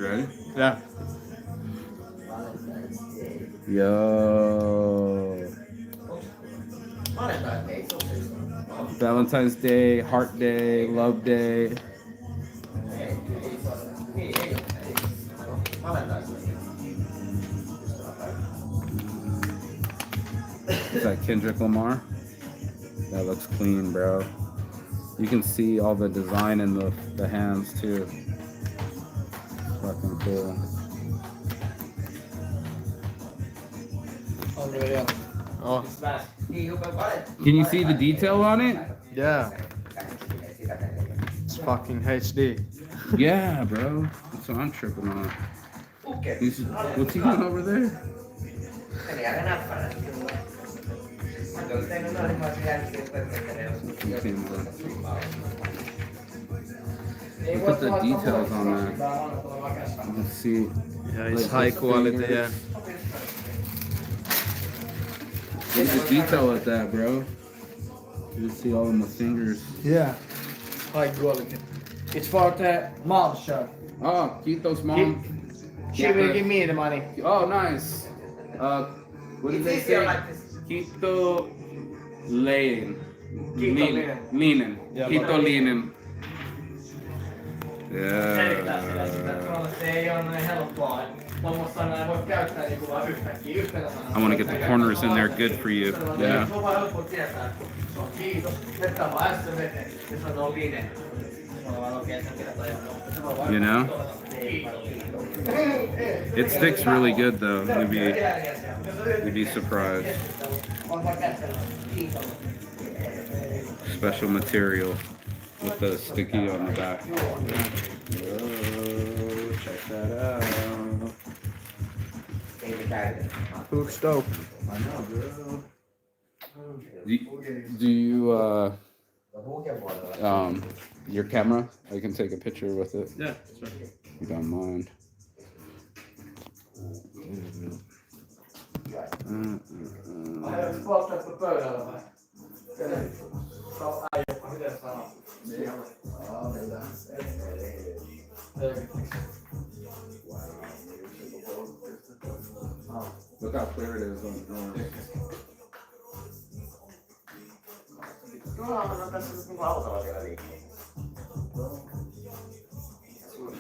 You ready? Yeah. Yo. Valentine's Day, Heart Day, Love Day. Is that Kendrick Lamar? That looks clean, bro. You can see all the design in the hands too. Fucking cool. Oh. Can you see the detail on it? Yeah. It's fucking HD. Yeah, bro. That's what I'm tripping on. What's he doing over there? Look at the details on that. You can see. Yeah, it's high quality, yeah. Look at the detail at that, bro. You can see all of my fingers. Yeah. High quality. It's for the mom's shirt. Oh, Quito's mom. She will give me the money. Oh, nice. What did they say? Quito Linen. Linen. Yeah, Quito Linen. Yeah. I want to get the corners in there good for you. Yeah. You know? It sticks really good though. You'd be surprised. Special material with the sticky on the back. Oh, check that out. Looks dope. I know, bro. Do you your camera? I can take a picture with it. Yeah, sure. If you don't mind. Look how clear it is on the drone.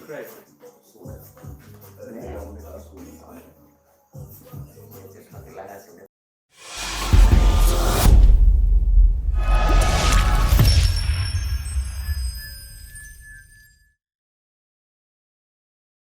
Great.